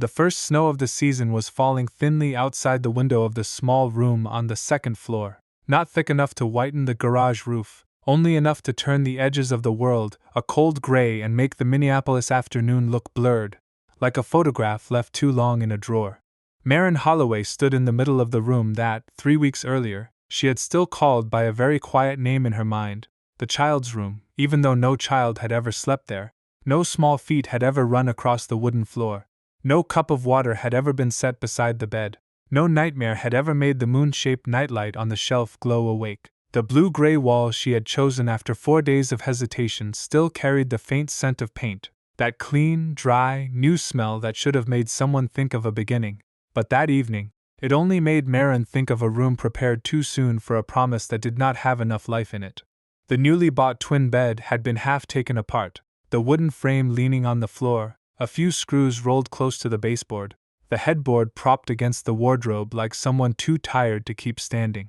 The first snow of the season was falling thinly outside the window of the small room on the second floor, not thick enough to whiten the garage roof, only enough to turn the edges of the world a cold gray and make the Minneapolis afternoon look blurred, like a photograph left too long in a drawer. Maren Holloway stood in the middle of the room that, 3 weeks earlier, she had still called by a very quiet name in her mind, the child's room, even though no child had ever slept there, no small feet had ever run across the wooden floor, no cup of water had ever been set beside the bed, no nightmare had ever made the moon-shaped nightlight on the shelf glow awake. The blue-gray wall she had chosen after 4 days of hesitation still carried the faint scent of paint, that clean, dry, new smell that should have made someone think of a beginning. But that evening, it only made Maren think of a room prepared too soon for a promise that did not have enough life in it. The newly bought twin bed had been half taken apart, the wooden frame leaning on the floor, a few screws rolled close to the baseboard, the headboard propped against the wardrobe like someone too tired to keep standing.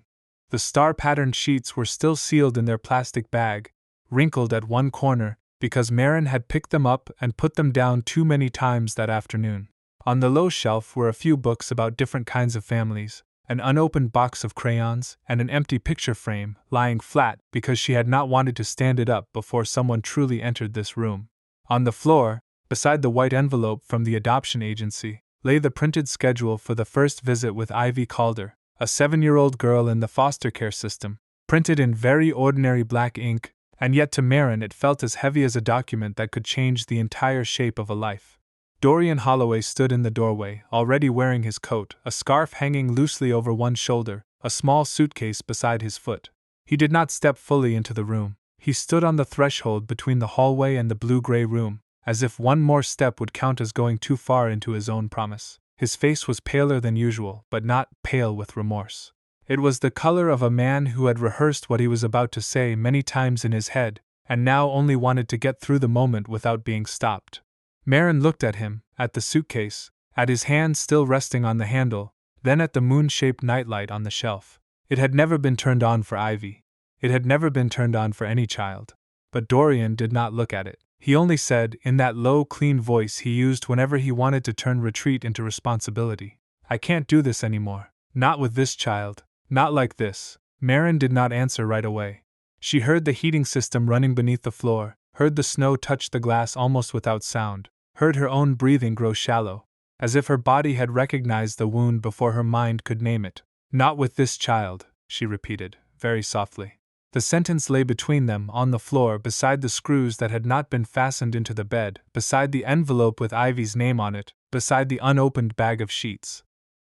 The star-patterned sheets were still sealed in their plastic bag, wrinkled at one corner, because Maren had picked them up and put them down too many times that afternoon. On the low shelf were a few books about different kinds of families, an unopened box of crayons, and an empty picture frame, lying flat because she had not wanted to stand it up before someone truly entered this room. On the floor, beside the white envelope from the adoption agency, lay the printed schedule for the first visit with Ivy Calder, a 7-year-old girl in the foster care system, printed in very ordinary black ink, and yet to Maren it felt as heavy as a document that could change the entire shape of a life. Dorian Holloway stood in the doorway, already wearing his coat, a scarf hanging loosely over one shoulder, a small suitcase beside his foot. He did not step fully into the room. He stood on the threshold between the hallway and the blue-gray room, as if one more step would count as going too far into his own promise. His face was paler than usual, but not pale with remorse. It was the color of a man who had rehearsed what he was about to say many times in his head, and now only wanted to get through the moment without being stopped. Maren looked at him, at the suitcase, at his hand still resting on the handle, then at the moon-shaped nightlight on the shelf. It had never been turned on for Ivy. It had never been turned on for any child. But Dorian did not look at it. He only said, in that low, clean voice he used whenever he wanted to turn retreat into responsibility, "I can't do this anymore. Not with this child. Not like this." Maren did not answer right away. She heard the heating system running beneath the floor, heard the snow touch the glass almost without sound, heard her own breathing grow shallow, as if her body had recognized the wound before her mind could name it. "Not with this child," she repeated, very softly. The sentence lay between them, on the floor, beside the screws that had not been fastened into the bed, beside the envelope with Ivy's name on it, beside the unopened bag of sheets.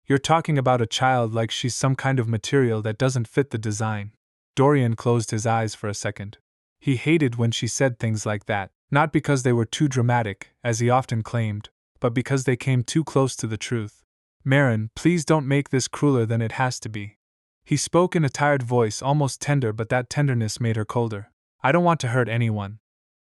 "You're talking about a child like she's some kind of material that doesn't fit the design." Dorian closed his eyes for a second. He hated when she said things like that, not because they were too dramatic, as he often claimed, but because they came too close to the truth. "Maren, please don't make this crueler than it has to be." He spoke in a tired voice, almost tender, but that tenderness made her colder. "I don't want to hurt anyone.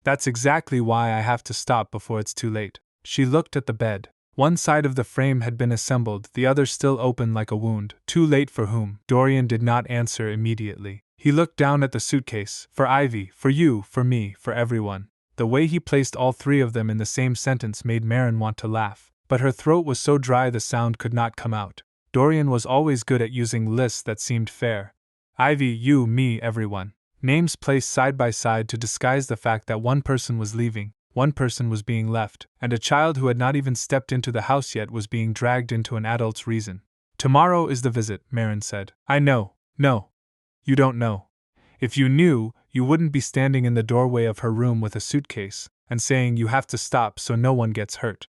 That's exactly why I have to stop before it's too late." She looked at the bed. One side of the frame had been assembled, the other still open like a wound. Too late for whom? Dorian did not answer immediately. He looked down at the suitcase. "For Ivy, for you, for me, for everyone." The way he placed all three of them in the same sentence made Maren want to laugh, but her throat was so dry the sound could not come out. Dorian was always good at using lists that seemed fair. Ivy, you, me, everyone. Names placed side by side to disguise the fact that one person was leaving, one person was being left, and a child who had not even stepped into the house yet was being dragged into an adult's reason. "Tomorrow is the visit," Maren said. "I know. No. You don't know. If you knew, you wouldn't be standing in the doorway of her room with a suitcase, and saying you have to stop so no one gets hurt."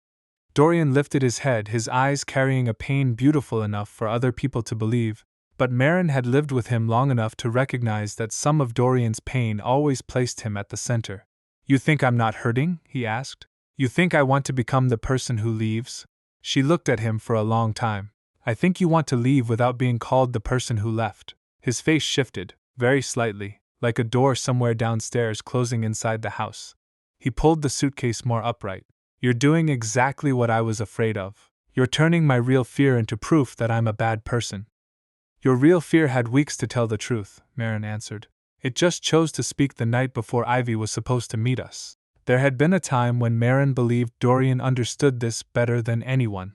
Dorian lifted his head, his eyes carrying a pain beautiful enough for other people to believe, but Maren had lived with him long enough to recognize that some of Dorian's pain always placed him at the center. "You think I'm not hurting?" he asked. "You think I want to become the person who leaves?" She looked at him for a long time. "I think you want to leave without being called the person who left." His face shifted, very slightly, like a door somewhere downstairs closing inside the house. He pulled the suitcase more upright. "You're doing exactly what I was afraid of. You're turning my real fear into proof that I'm a bad person." "Your real fear had weeks to tell the truth," Maren answered. "It just chose to speak the night before Ivy was supposed to meet us. There had been a time when Maren believed Dorian understood this better than anyone.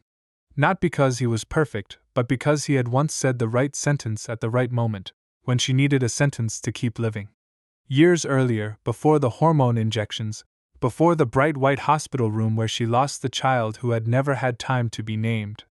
Not because he was perfect, but because he had once said the right sentence at the right moment, when she needed a sentence to keep living. Years earlier, before the hormone injections, before the bright white hospital room where she lost the child who had never had time to be named,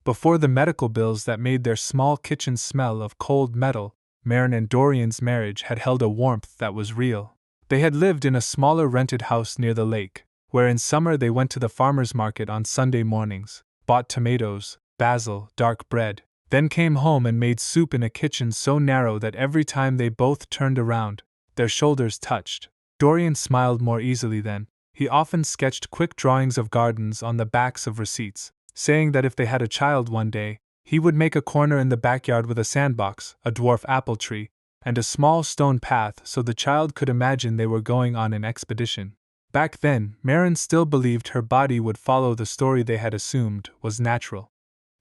before the medical bills that made their small kitchen smell of cold metal, Maren and Dorian's marriage had held a warmth that was real. They had lived in a smaller rented house near the lake, where in summer they went to the farmer's market on Sunday mornings, bought tomatoes, basil, dark bread, then came home and made soup in a kitchen so narrow that every time they both turned around, their shoulders touched. Dorian smiled more easily then. He often sketched quick drawings of gardens on the backs of receipts, saying that if they had a child one day, he would make a corner in the backyard with a sandbox, a dwarf apple tree, and a small stone path so the child could imagine they were going on an expedition. Back then, Maren still believed her body would follow the story they had assumed was natural.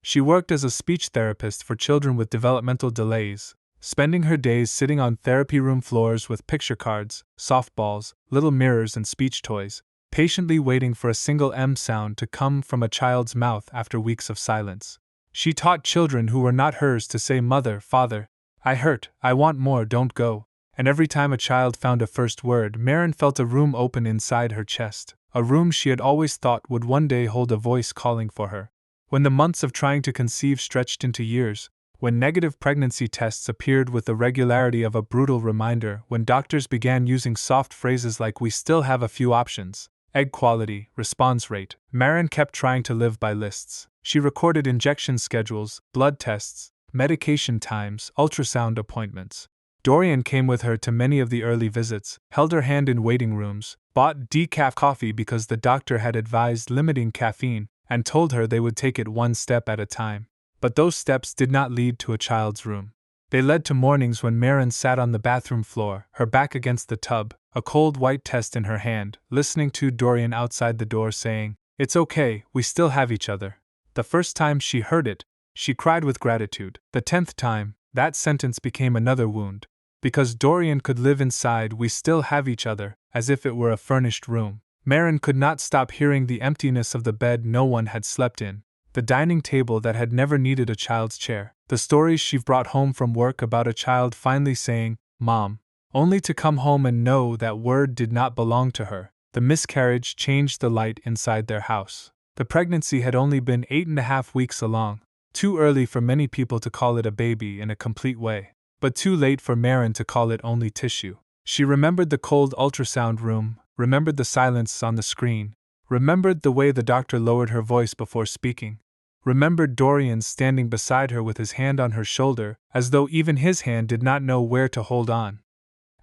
She worked as a speech therapist for children with developmental delays, spending her days sitting on therapy room floors with picture cards, softballs, little mirrors and speech toys, patiently waiting for a single M sound to come from a child's mouth after weeks of silence. She taught children who were not hers to say mother, father, I hurt, I want more, don't go. And every time a child found a first word, Maren felt a room open inside her chest, a room she had always thought would one day hold a voice calling for her. When the months of trying to conceive stretched into years, when negative pregnancy tests appeared with the regularity of a brutal reminder, when doctors began using soft phrases like we still have a few options, egg quality, response rate, Maren kept trying to live by lists. She recorded injection schedules, blood tests, medication times, ultrasound appointments. Dorian came with her to many of the early visits, held her hand in waiting rooms, bought decaf coffee because the doctor had advised limiting caffeine, and told her they would take it one step at a time. But those steps did not lead to a child's room. They led to mornings when Maren sat on the bathroom floor, her back against the tub, a cold white test in her hand, listening to Dorian outside the door saying, "It's okay, we still have each other." The first time she heard it, she cried with gratitude. The 10th time, that sentence became another wound. Because Dorian could live inside "we still have each other," as if it were a furnished room, Maren could not stop hearing the emptiness of the bed no one had slept in, the dining table that had never needed a child's chair, the stories she brought home from work about a child finally saying, "Mom," only to come home and know that word did not belong to her. The miscarriage changed the light inside their house. The pregnancy had only been 8.5 weeks along, too early for many people to call it a baby in a complete way, but too late for Maren to call it only tissue. She remembered the cold ultrasound room, remembered the silence on the screen, remembered the way the doctor lowered her voice before speaking, remembered Dorian standing beside her with his hand on her shoulder, as though even his hand did not know where to hold on.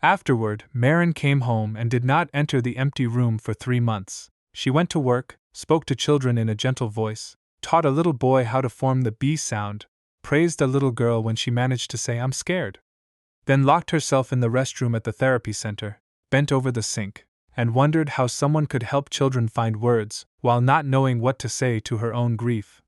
Afterward, Maren came home and did not enter the empty room for 3 months. She went to work, spoke to children in a gentle voice, taught a little boy how to form the B sound, praised a little girl when she managed to say "I'm scared." Then locked herself in the restroom at the therapy center, bent over the sink, and wondered how someone could help children find words while not knowing what to say to her own grief.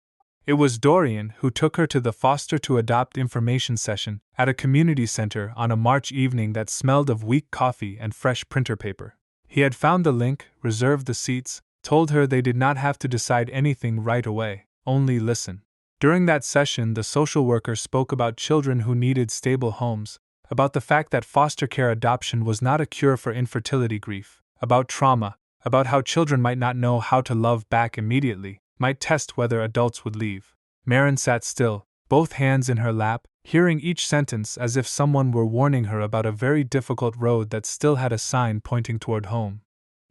It was Dorian who took her to the foster to adopt information session at a community center on a March evening that smelled of weak coffee and fresh printer paper. He had found the link, reserved the seats, told her they did not have to decide anything right away, only listen. During that session, the social worker spoke about children who needed stable homes, about the fact that foster care adoption was not a cure for infertility grief, about trauma, about how children might not know how to love back immediately, might test whether adults would leave. Maren sat still, both hands in her lap, hearing each sentence as if someone were warning her about a very difficult road that still had a sign pointing toward home.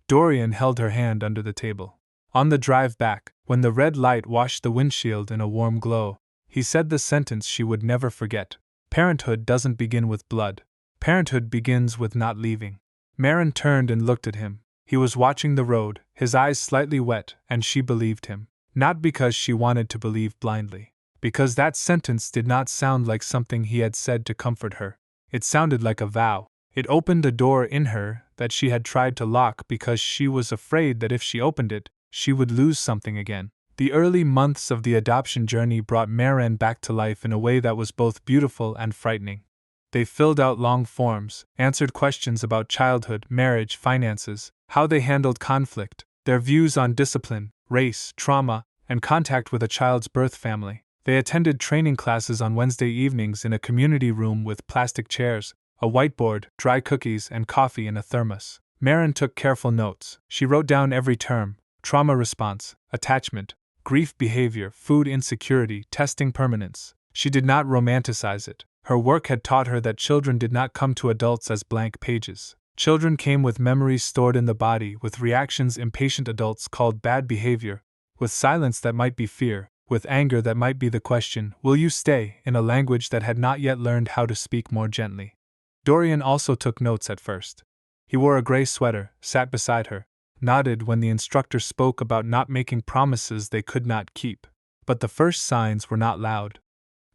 Dorian held her hand under the table. On the drive back, when the red light washed the windshield in a warm glow, he said the sentence she would never forget. Parenthood doesn't begin with blood. Parenthood begins with not leaving. Maren turned and looked at him. He was watching the road, his eyes slightly wet, and she believed him. Not because she wanted to believe blindly. Because that sentence did not sound like something he had said to comfort her. It sounded like a vow. It opened a door in her that she had tried to lock because she was afraid that if she opened it, she would lose something again. The early months of the adoption journey brought Maren back to life in a way that was both beautiful and frightening. They filled out long forms, answered questions about childhood, marriage, finances, how they handled conflict, their views on discipline, race, trauma, and contact with a child's birth family. They attended training classes on Wednesday evenings in a community room with plastic chairs, a whiteboard, dry cookies, and coffee in a thermos. Maren took careful notes. She wrote down every term: trauma response, attachment, grief behavior, food insecurity, testing permanence. She did not romanticize it. Her work had taught her that children did not come to adults as blank pages. Children came with memories stored in the body, with reactions impatient adults called bad behavior, with silence that might be fear, with anger that might be the question, "Will you stay?" in a language that had not yet learned how to speak more gently. Dorian also took notes at first. He wore a gray sweater, sat beside her, nodded when the instructor spoke about not making promises they could not keep. But the first signs were not loud.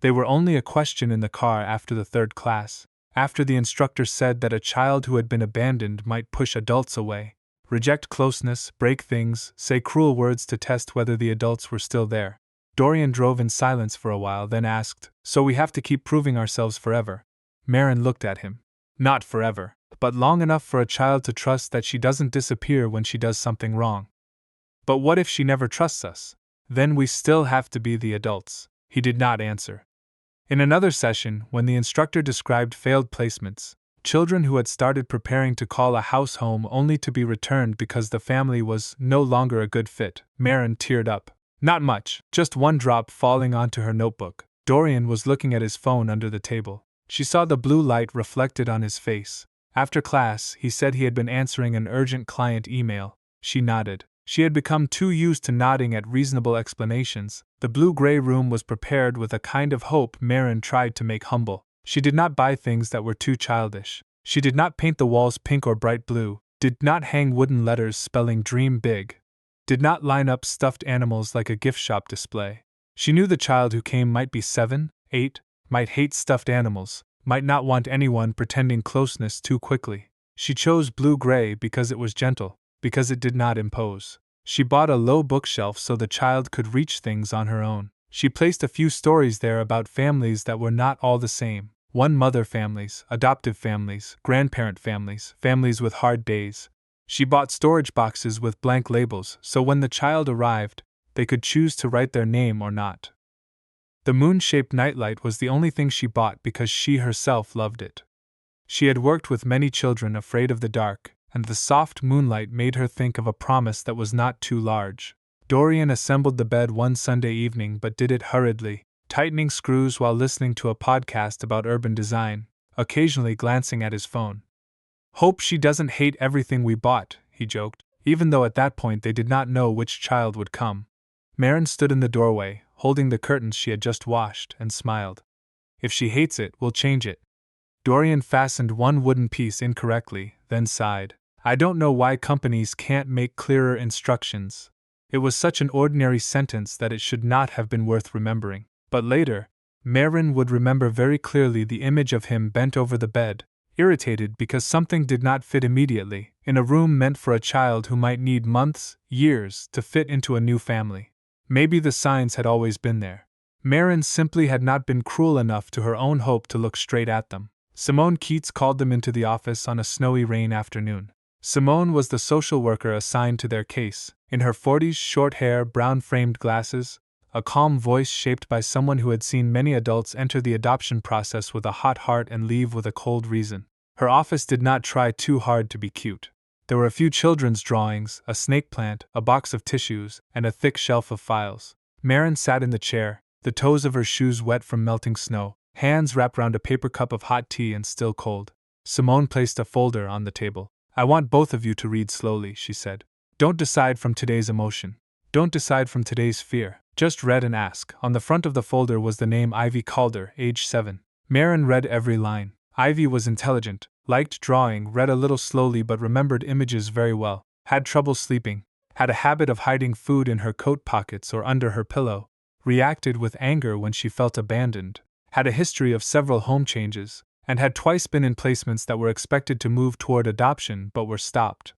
They were only a question in the car after the third class, after the instructor said that a child who had been abandoned might push adults away, reject closeness, break things, say cruel words to test whether the adults were still there. Dorian drove in silence for a while, then asked, "So we have to keep proving ourselves forever?" Maren looked at him. "Not forever, but long enough for a child to trust that she doesn't disappear when she does something wrong." "But what if she never trusts us? Then we still have to be the adults." He did not answer. In another session, when the instructor described failed placements, children who had started preparing to call a house home only to be returned because the family was no longer a good fit, Maren teared up. Not much, just one drop falling onto her notebook. Dorian was looking at his phone under the table. She saw the blue light reflected on his face. After class, he said he had been answering an urgent client email. She nodded. She had become too used to nodding at reasonable explanations. The blue-gray room was prepared with a kind of hope Maren tried to make humble. She did not buy things that were too childish. She did not paint the walls pink or bright blue, did not hang wooden letters spelling "Dream Big," did not line up stuffed animals like a gift shop display. She knew the child who came might be 7, 8, might hate stuffed animals, might not want anyone pretending closeness too quickly. She chose blue-gray because it was gentle, because it did not impose. She bought a low bookshelf so the child could reach things on her own. She placed a few stories there about families that were not all the same. One-mother families, adoptive families, grandparent families, families with hard days. She bought storage boxes with blank labels so when the child arrived, they could choose to write their name or not. The moon-shaped nightlight was the only thing she bought because she herself loved it. She had worked with many children afraid of the dark, and the soft moonlight made her think of a promise that was not too large. Dorian assembled the bed one Sunday evening but did it hurriedly, tightening screws while listening to a podcast about urban design, occasionally glancing at his phone. "Hope she doesn't hate everything we bought," he joked, even though at that point they did not know which child would come. Maren stood in the doorway, holding the curtains she had just washed, and smiled. "If she hates it, we'll change it." Dorian fastened one wooden piece incorrectly, then sighed. "I don't know why companies can't make clearer instructions." It was such an ordinary sentence that it should not have been worth remembering. But later, Maren would remember very clearly the image of him bent over the bed, irritated because something did not fit immediately, in a room meant for a child who might need months, years, to fit into a new family. Maybe the signs had always been there. Maren simply had not been cruel enough to her own hope to look straight at them. Simone Keats called them into the office on a snowy rain afternoon. Simone was the social worker assigned to their case, in her 40s, short hair, brown-framed glasses, a calm voice shaped by someone who had seen many adults enter the adoption process with a hot heart and leave with a cold reason. Her office did not try too hard to be cute. There were a few children's drawings, a snake plant, a box of tissues, and a thick shelf of files. Maren sat in the chair, the toes of her shoes wet from melting snow, hands wrapped round a paper cup of hot tea and still cold. Simone placed a folder on the table. "I want both of you to read slowly," she said. "Don't decide from today's emotion. Don't decide from today's fear. Just read and ask." On the front of the folder was the name Ivy Calder, age 7. Maren read every line. Ivy was intelligent, liked drawing, read a little slowly but remembered images very well, had trouble sleeping, had a habit of hiding food in her coat pockets or under her pillow, reacted with anger when she felt abandoned, had a history of several home changes, and had twice been in placements that were expected to move toward adoption but were stopped.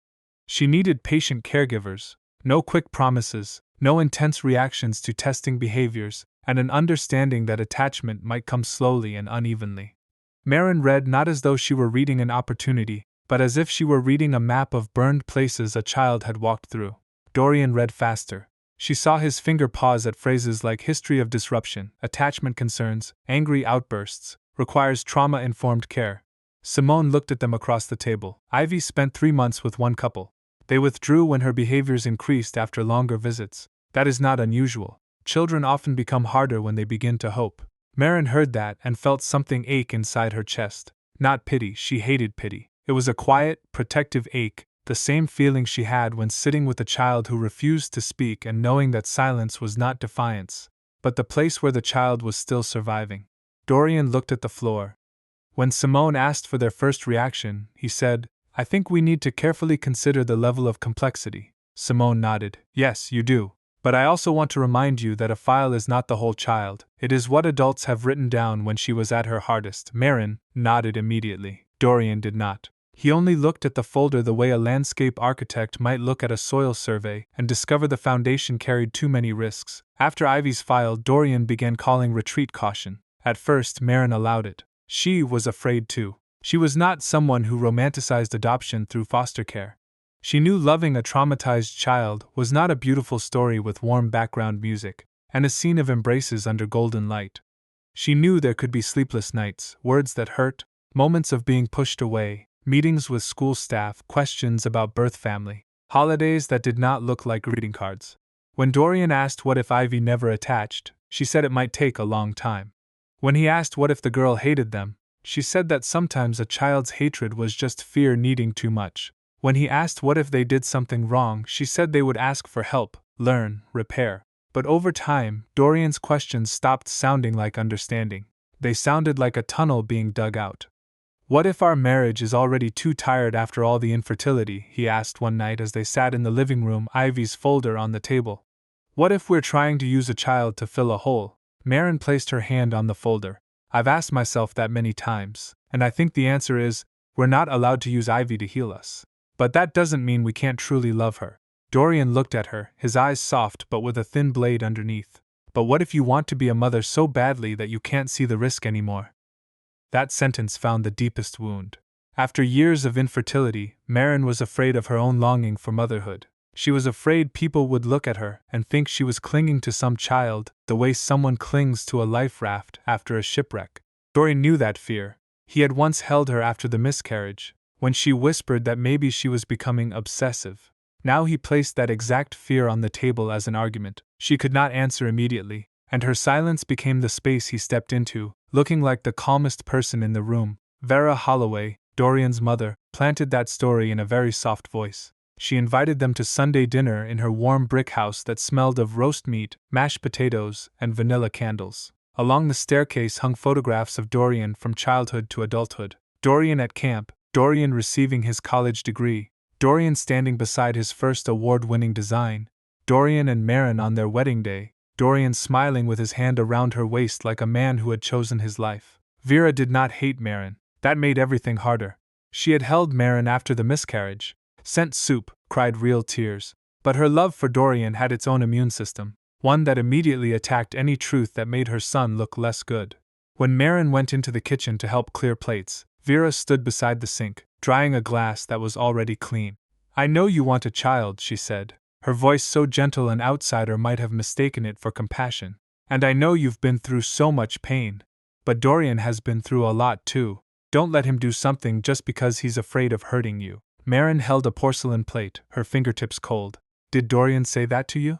She needed patient caregivers, no quick promises, no intense reactions to testing behaviors, and an understanding that attachment might come slowly and unevenly. Maren read not as though she were reading an opportunity, but as if she were reading a map of burned places a child had walked through. Dorian read faster. She saw his finger pause at phrases like history of disruption, attachment concerns, angry outbursts, requires trauma-informed care. Simone looked at them across the table. Ivy spent 3 months with one couple. They withdrew when her behaviors increased after longer visits. That is not unusual. Children often become harder when they begin to hope. Maren heard that and felt something ache inside her chest. Not pity, she hated pity. It was a quiet, protective ache, the same feeling she had when sitting with a child who refused to speak and knowing that silence was not defiance, but the place where the child was still surviving. Dorian looked at the floor. When Simone asked for their first reaction, he said, "I think we need to carefully consider the level of complexity." Simone nodded. "Yes, you do. But I also want to remind you that a file is not the whole child. It is what adults have written down when she was at her hardest." Maren nodded immediately. Dorian did not. He only looked at the folder the way a landscape architect might look at a soil survey and discover the foundation carried too many risks. After Ivy's file, Dorian began calling retreat caution. At first, Maren allowed it. She was afraid too. She was not someone who romanticized adoption through foster care. She knew loving a traumatized child was not a beautiful story with warm background music and a scene of embraces under golden light. She knew there could be sleepless nights, words that hurt, moments of being pushed away, meetings with school staff, questions about birth family, holidays that did not look like greeting cards. When Dorian asked what if Ivy never attached, she said it might take a long time. When he asked what if the girl hated them, she said that sometimes a child's hatred was just fear needing too much. When he asked what if they did something wrong, she said they would ask for help, learn, repair. But over time, Dorian's questions stopped sounding like understanding. They sounded like a tunnel being dug out. "What if our marriage is already too tired after all the infertility?" he asked one night as they sat in the living room, Ivy's folder on the table. "What if we're trying to use a child to fill a hole?" Maren placed her hand on the folder. "I've asked myself that many times, and I think the answer is, we're not allowed to use Ivy to heal us. But that doesn't mean we can't truly love her." Dorian looked at her, his eyes soft but with a thin blade underneath. "But what if you want to be a mother so badly that you can't see the risk anymore?" That sentence found the deepest wound. After years of infertility, Maren was afraid of her own longing for motherhood. She was afraid people would look at her and think she was clinging to some child, the way someone clings to a life raft after a shipwreck. Dorian knew that fear. He had once held her after the miscarriage, when she whispered that maybe she was becoming obsessive. Now he placed that exact fear on the table as an argument. She could not answer immediately, and her silence became the space he stepped into, looking like the calmest person in the room. Maren Holloway, Dorian's mother, planted that story in a very soft voice. She invited them to Sunday dinner in her warm brick house that smelled of roast meat, mashed potatoes, and vanilla candles. Along the staircase hung photographs of Dorian from childhood to adulthood. Dorian at camp, Dorian receiving his college degree, Dorian standing beside his first award-winning design, Dorian and Maren on their wedding day, Dorian smiling with his hand around her waist like a man who had chosen his life. Vera did not hate Maren. That made everything harder. She had held Maren after the miscarriage, sent soup, cried real tears. But her love for Dorian had its own immune system, one that immediately attacked any truth that made her son look less good. When Maren went into the kitchen to help clear plates, Vera stood beside the sink, drying a glass that was already clean. "I know you want a child," she said, her voice so gentle an outsider might have mistaken it for compassion. "And I know you've been through so much pain. But Dorian has been through a lot too. Don't let him do something just because he's afraid of hurting you." Maren held a porcelain plate, her fingertips cold. "Did Dorian say that to you?"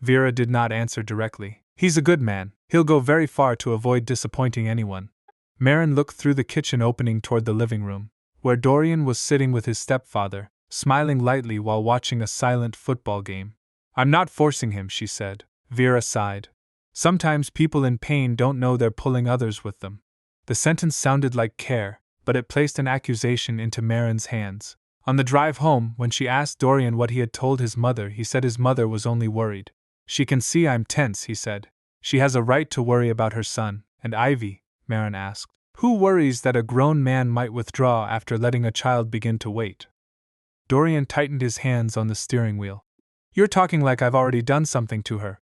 Vera did not answer directly. "He's a good man. He'll go very far to avoid disappointing anyone." Maren looked through the kitchen opening toward the living room, where Dorian was sitting with his stepfather, smiling lightly while watching a silent football game. "I'm not forcing him," she said. Vera sighed. "Sometimes people in pain don't know they're pulling others with them." The sentence sounded like care, but it placed an accusation into Maren's hands. On the drive home, when she asked Dorian what he had told his mother, he said his mother was only worried. "She can see I'm tense," he said. "She has a right to worry about her son." "And Ivy?" Maren asked. "Who worries that a grown man might withdraw after letting a child begin to wait?" Dorian tightened his hands on the steering wheel. "You're talking like I've already done something to her."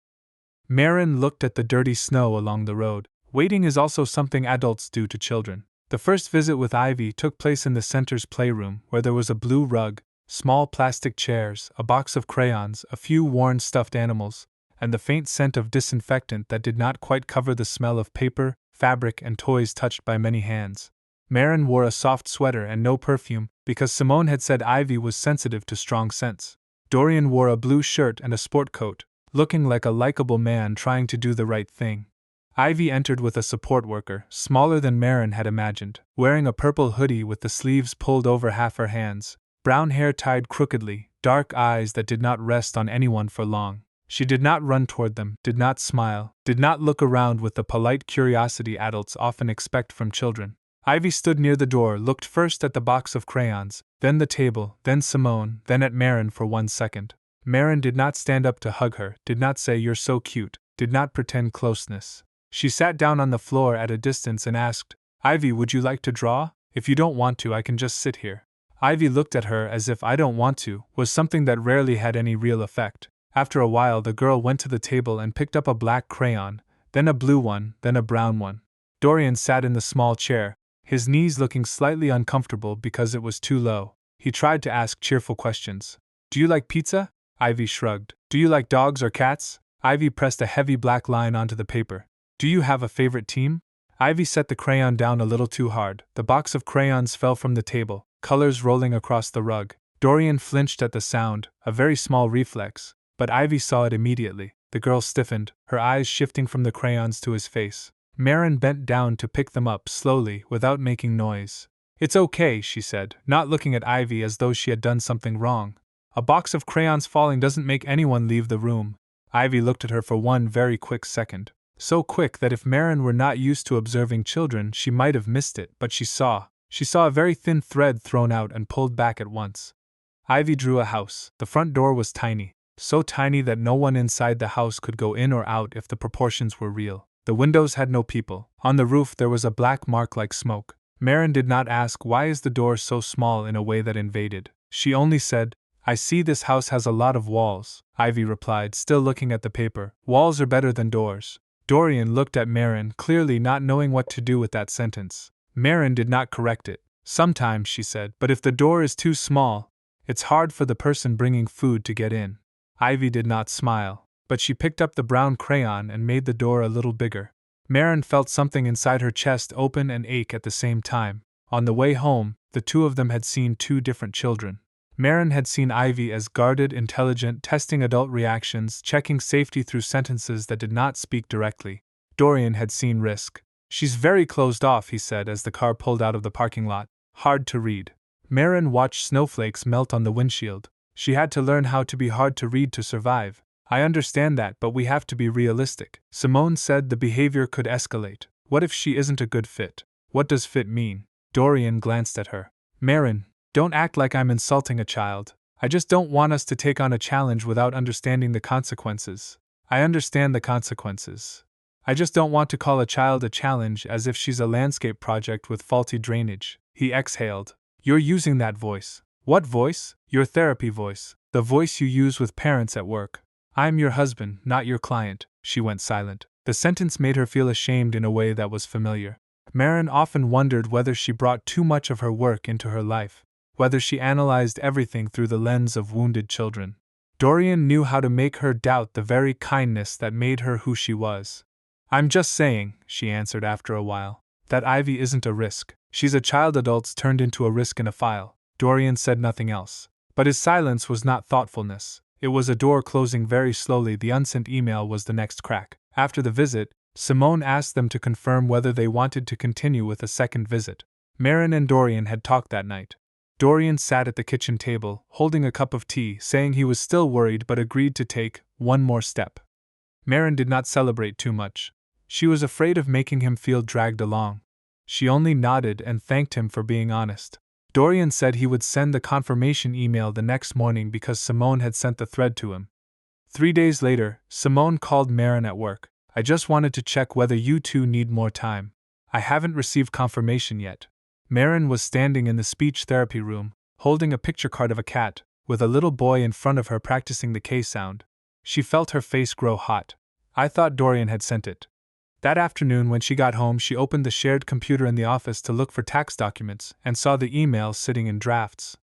Maren looked at the dirty snow along the road. "Waiting is also something adults do to children. The first visit with Ivy took place in the center's playroom, where there was a blue rug, small plastic chairs, a box of crayons, a few worn stuffed animals, and the faint scent of disinfectant that did not quite cover the smell of paper, fabric, and toys touched by many hands. Maren wore a soft sweater and no perfume, because Simone had said Ivy was sensitive to strong scents. Dorian wore a blue shirt and a sport coat, looking like a likable man trying to do the right thing. Ivy entered with a support worker, smaller than Maren had imagined, wearing a purple hoodie with the sleeves pulled over half her hands, brown hair tied crookedly, dark eyes that did not rest on anyone for long. She did not run toward them, did not smile, did not look around with the polite curiosity adults often expect from children. Ivy stood near the door, looked first at the box of crayons, then the table, then Simone, then at Maren for 1 second. Maren did not stand up to hug her, did not say "you're so cute," did not pretend closeness. She sat down on the floor at a distance and asked, "Ivy, would you like to draw? If you don't want to, I can just sit here." Ivy looked at her as if "I don't want to" was something that rarely had any real effect. After a while, the girl went to the table and picked up a black crayon, then a blue one, then a brown one. Dorian sat in the small chair, his knees looking slightly uncomfortable because it was too low. He tried to ask cheerful questions. "Do you like pizza?" Ivy shrugged. "Do you like dogs or cats?" Ivy pressed a heavy black line onto the paper. "Do you have a favorite team?" Ivy set the crayon down a little too hard. The box of crayons fell from the table, colors rolling across the rug. Dorian flinched at the sound, a very small reflex, but Ivy saw it immediately. The girl stiffened, her eyes shifting from the crayons to his face. Maren bent down to pick them up slowly, without making noise. "It's okay," she said, not looking at Ivy as though she had done something wrong. "A box of crayons falling doesn't make anyone leave the room." Ivy looked at her for one very quick second. So quick that if Maren were not used to observing children, she might have missed it, but she saw a very thin thread thrown out and pulled back at once. Ivy drew a house. The front door was tiny, so tiny that no one inside the house could go in or out if the proportions were real. The windows had no people. On the roof there was a black mark like smoke. Maren did not ask why is the door so small in a way that invaded. She only said, "I see this house has a lot of walls." Ivy replied, still looking at the paper, "Walls are better than doors." Dorian looked at Maren, clearly not knowing what to do with that sentence. Maren did not correct it. "Sometimes," she said, "but if the door is too small, it's hard for the person bringing food to get in." Ivy did not smile, but she picked up the brown crayon and made the door a little bigger. Maren felt something inside her chest open and ache at the same time. On the way home, the two of them had seen two different children. Maren had seen Ivy as guarded, intelligent, testing adult reactions, checking safety through sentences that did not speak directly. Dorian had seen risk. "She's very closed off," he said as the car pulled out of the parking lot. "Hard to read." Maren watched snowflakes melt on the windshield. She had to learn how to be hard to read to survive. "I understand that, but we have to be realistic." Simone said the behavior could escalate. "What if she isn't a good fit?" "What does fit mean?" Dorian glanced at her. "Maren, don't act like I'm insulting a child. I just don't want us to take on a challenge without understanding the consequences." "I understand the consequences. I just don't want to call a child a challenge as if she's a landscape project with faulty drainage." He exhaled. "You're using that voice." "What voice?" "Your therapy voice. The voice you use with parents at work." "I'm your husband, not your client." She went silent. The sentence made her feel ashamed in a way that was familiar. Maren often wondered whether she brought too much of her work into her life, whether she analyzed everything through the lens of wounded children. Dorian knew how to make her doubt the very kindness that made her who she was. "I'm just saying," she answered after a while, "that Ivy isn't a risk. She's a child adults turned into a risk in a file." Dorian said nothing else. But his silence was not thoughtfulness. It was a door closing very slowly. The unsent email was the next crack. After the visit, Simone asked them to confirm whether they wanted to continue with a second visit. Maren and Dorian had talked that night. Dorian sat at the kitchen table, holding a cup of tea, saying he was still worried but agreed to take one more step. Maren did not celebrate too much. She was afraid of making him feel dragged along. She only nodded and thanked him for being honest. Dorian said he would send the confirmation email the next morning because Simone had sent the thread to him. 3 days later, Simone called Maren at work. "I just wanted to check whether you two need more time. I haven't received confirmation yet." Maren was standing in the speech therapy room, holding a picture card of a cat, with a little boy in front of her practicing the K sound. She felt her face grow hot. "I thought Dorian had sent it." That afternoon, when she got home, she opened the shared computer in the office to look for tax documents and saw the email sitting in drafts.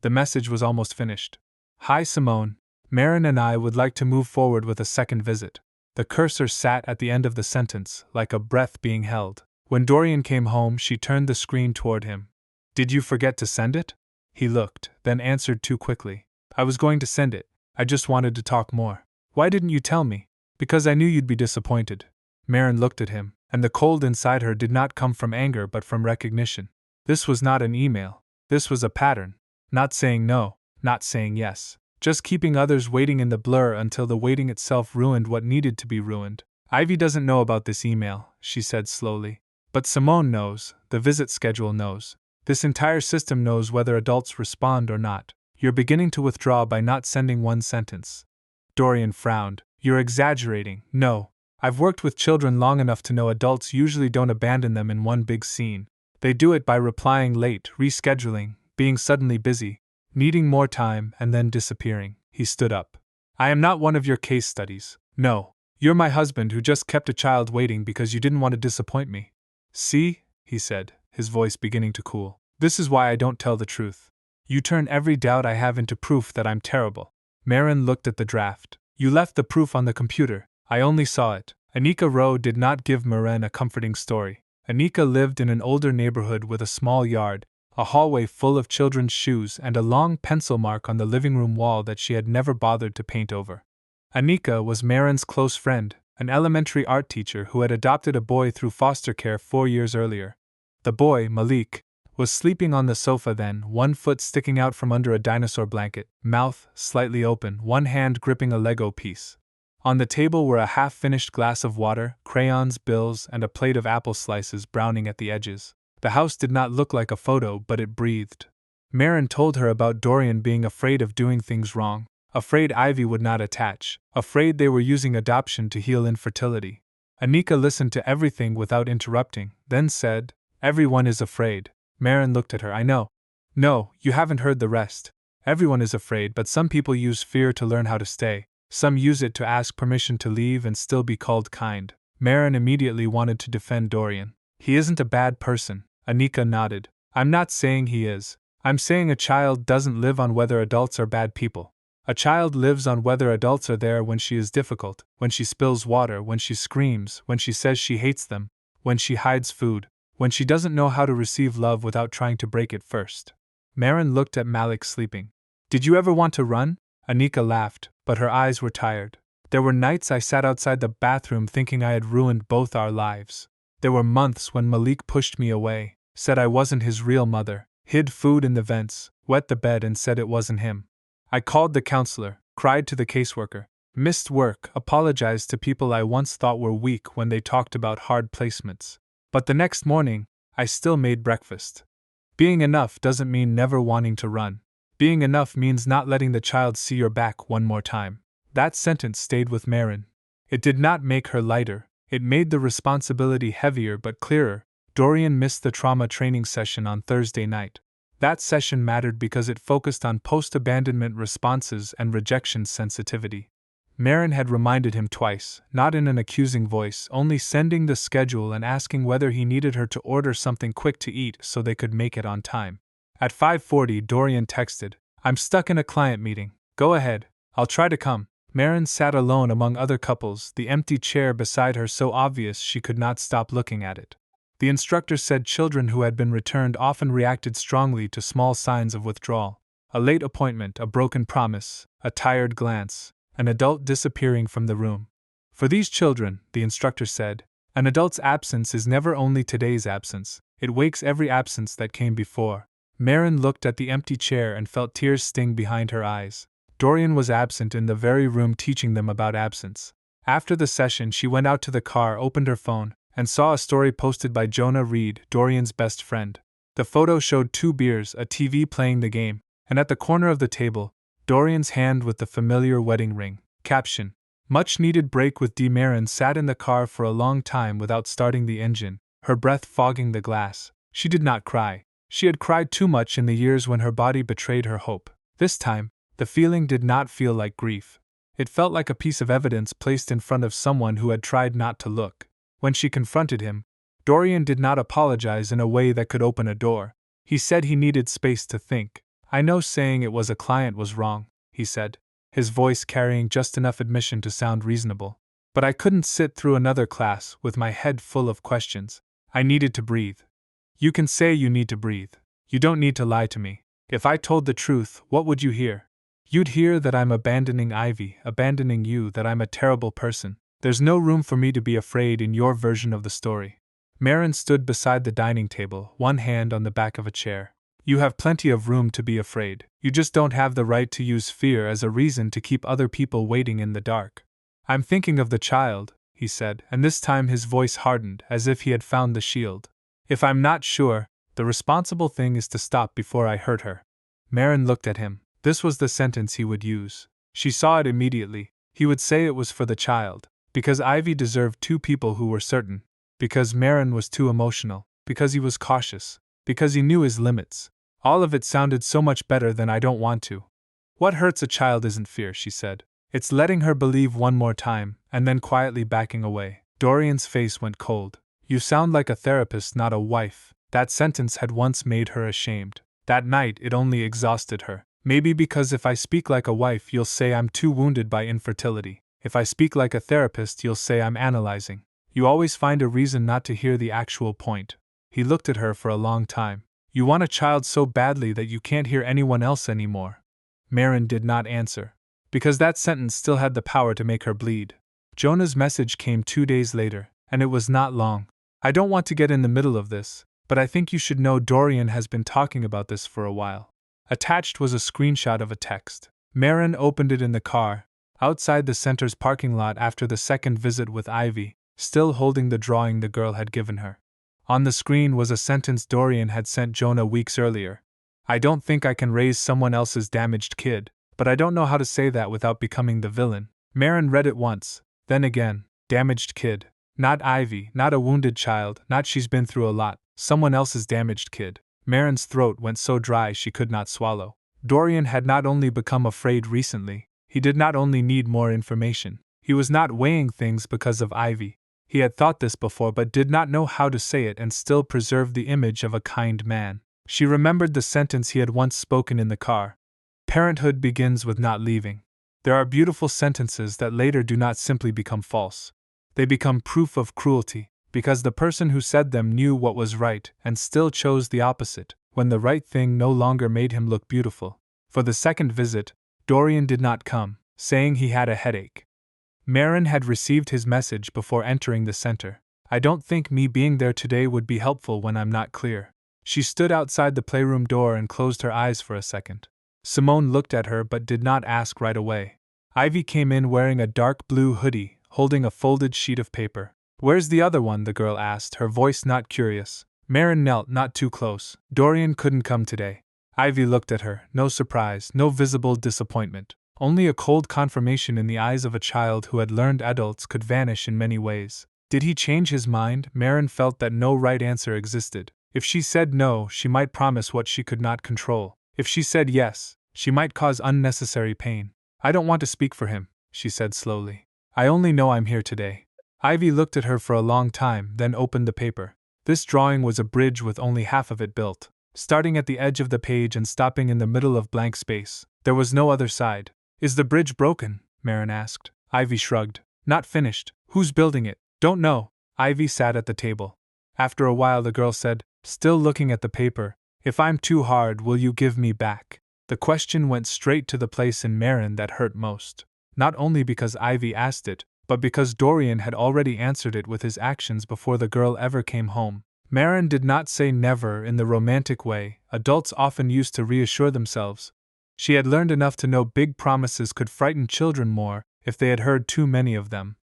The message was almost finished. Hi Simone, Maren and I would like to move forward with a second visit. The cursor sat at the end of the sentence, like a breath being held. When Dorian came home, she turned the screen toward him. Did you forget to send it? He looked, then answered too quickly. I was going to send it, I just wanted to talk more. Why didn't you tell me? Because I knew you'd be disappointed. Maren looked at him, and the cold inside her did not come from anger but from recognition. This was not an email. This was a pattern. Not saying no, not saying yes. Just keeping others waiting in the blur until the waiting itself ruined what needed to be ruined. Ivy doesn't know about this email, she said slowly. But Simone knows, the visit schedule knows. This entire system knows whether adults respond or not. You're beginning to withdraw by not sending one sentence. Dorian frowned. You're exaggerating. No. I've worked with children long enough to know adults usually don't abandon them in one big scene. They do it by replying late, rescheduling, being suddenly busy, needing more time, and then disappearing. He stood up. I am not one of your case studies. No. You're my husband who just kept a child waiting because you didn't want to disappoint me. See, he said, his voice beginning to cool. This is why I don't tell the truth. You turn every doubt I have into proof that I'm terrible. Maren looked at the draft. You left the proof on the computer. I only saw it. Anika Rowe did not give Maren a comforting story. Anika lived in an older neighborhood with a small yard, a hallway full of children's shoes, and a long pencil mark on the living room wall that she had never bothered to paint over. Anika was Maren's close friend, an elementary art teacher who had adopted a boy through foster care 4 years earlier. The boy, Malik, was sleeping on the sofa then, one foot sticking out from under a dinosaur blanket, mouth slightly open, one hand gripping a Lego piece. On the table were a half-finished glass of water, crayons, bills, and a plate of apple slices browning at the edges. The house did not look like a photo, but it breathed. Maren told her about Dorian being afraid of doing things wrong, afraid Ivy would not attach, afraid they were using adoption to heal infertility. Anika listened to everything without interrupting, then said, Everyone is afraid. Maren looked at her. I know. No, you haven't heard the rest. Everyone is afraid, but some people use fear to learn how to stay. Some use it to ask permission to leave and still be called kind. Maren immediately wanted to defend Dorian. He isn't a bad person. Anika nodded. I'm not saying he is. I'm saying a child doesn't live on whether adults are bad people. A child lives on whether adults are there when she is difficult, when she spills water, when she screams, when she says she hates them, when she hides food, when she doesn't know how to receive love without trying to break it first. Maren looked at Malik sleeping. Did you ever want to run? Anika laughed, but her eyes were tired. There were nights I sat outside the bathroom thinking I had ruined both our lives. There were months when Malik pushed me away, said I wasn't his real mother, hid food in the vents, wet the bed and said it wasn't him. I called the counselor, cried to the caseworker, missed work, apologized to people I once thought were weak when they talked about hard placements. But the next morning, I still made breakfast. Being enough doesn't mean never wanting to run. Being enough means not letting the child see your back one more time. That sentence stayed with Maren. It did not make her lighter, it made the responsibility heavier but clearer. Dorian missed the trauma training session on Thursday night. That session mattered because it focused on post-abandonment responses and rejection sensitivity. Maren had reminded him twice, not in an accusing voice, only sending the schedule and asking whether he needed her to order something quick to eat so they could make it on time. At 5:40, Dorian texted, I'm stuck in a client meeting. Go ahead, I'll try to come. Maren sat alone among other couples, the empty chair beside her so obvious she could not stop looking at it. The instructor said children who had been returned often reacted strongly to small signs of withdrawal. A late appointment, a broken promise, a tired glance, an adult disappearing from the room. For these children, the instructor said, an adult's absence is never only today's absence, it wakes every absence that came before. Maren looked at the empty chair and felt tears sting behind her eyes. Dorian was absent in the very room teaching them about absence. After the session, she went out to the car, opened her phone, and saw a story posted by Jonah Reed, Dorian's best friend. The photo showed 2 beers, a TV playing the game, and at the corner of the table, Dorian's hand with the familiar wedding ring. Caption: Much needed break with D. Maren sat in the car for a long time without starting the engine, her breath fogging the glass. She did not cry. She had cried too much in the years when her body betrayed her hope. This time, the feeling did not feel like grief. It felt like a piece of evidence placed in front of someone who had tried not to look. When she confronted him, Dorian did not apologize in a way that could open a door. He said he needed space to think. I know saying it was a client was wrong, he said, his voice carrying just enough admission to sound reasonable. But I couldn't sit through another class with my head full of questions. I needed to breathe. You can say you need to breathe. You don't need to lie to me. If I told the truth, what would you hear? You'd hear that I'm abandoning Ivy, abandoning you, that I'm a terrible person. There's no room for me to be afraid in your version of the story. Maren stood beside the dining table, one hand on the back of a chair. You have plenty of room to be afraid. You just don't have the right to use fear as a reason to keep other people waiting in the dark. I'm thinking of the child, he said, and this time his voice hardened as if he had found the shield. If I'm not sure, the responsible thing is to stop before I hurt her. Maren looked at him. This was the sentence he would use. She saw it immediately. He would say it was for the child. Because Ivy deserved two people who were certain. Because Maren was too emotional. Because he was cautious. Because he knew his limits. All of it sounded so much better than I don't want to. What hurts a child isn't fear, she said. It's letting her believe one more time, and then quietly backing away. Dorian's face went cold. You sound like a therapist, not a wife. That sentence had once made her ashamed. That night it only exhausted her. Maybe because if I speak like a wife you'll say I'm too wounded by infertility. If I speak like a therapist you'll say I'm analyzing. You always find a reason not to hear the actual point. He looked at her for a long time. You want a child so badly that you can't hear anyone else anymore. Maren did not answer. Because that sentence still had the power to make her bleed. Jonah's message came 2 days later, and it was not long. I don't want to get in the middle of this, but I think you should know Dorian has been talking about this for a while. Attached was a screenshot of a text. Maren opened it in the car, outside the center's parking lot after the second visit with Ivy, still holding the drawing the girl had given her. On the screen was a sentence Dorian had sent Jonah weeks earlier. I don't think I can raise someone else's damaged kid, but I don't know how to say that without becoming the villain. Maren read it once, then again. Damaged kid. Not Ivy, not a wounded child, not she's been through a lot, someone else's damaged kid. Maren's throat went so dry she could not swallow. Dorian had not only become afraid recently, he did not only need more information. He was not weighing things because of Ivy. He had thought this before but did not know how to say it and still preserve the image of a kind man. She remembered the sentence he had once spoken in the car. Parenthood begins with not leaving. There are beautiful sentences that later do not simply become false. They become proof of cruelty, because the person who said them knew what was right and still chose the opposite, when the right thing no longer made him look beautiful. For the second visit, Dorian did not come, saying he had a headache. Maren had received his message before entering the center. I don't think me being there today would be helpful when I'm not clear. She stood outside the playroom door and closed her eyes for a second. Simone looked at her but did not ask right away. Ivy came in wearing a dark blue hoodie, holding a folded sheet of paper. Where's the other one? The girl asked, her voice not curious. Maren knelt not too close. Dorian couldn't come today. Ivy looked at her, no surprise, no visible disappointment. Only a cold confirmation in the eyes of a child who had learned adults could vanish in many ways. Did he change his mind? Maren felt that no right answer existed. If she said no, she might promise what she could not control. If she said yes, she might cause unnecessary pain. I don't want to speak for him, she said slowly. I only know I'm here today. Ivy looked at her for a long time, then opened the paper. This drawing was a bridge with only half of it built. Starting at the edge of the page and stopping in the middle of blank space. There was no other side. Is the bridge broken? Maren asked. Ivy shrugged. Not finished. Who's building it? Don't know. Ivy sat at the table. After a while the girl said, still looking at the paper, if I'm too hard, will you give me back? The question went straight to the place in Maren that hurt most. Not only because Ivy asked it, but because Dorian had already answered it with his actions before the girl ever came home. Maren did not say never in the romantic way adults often used to reassure themselves. She had learned enough to know big promises could frighten children more if they had heard too many of them.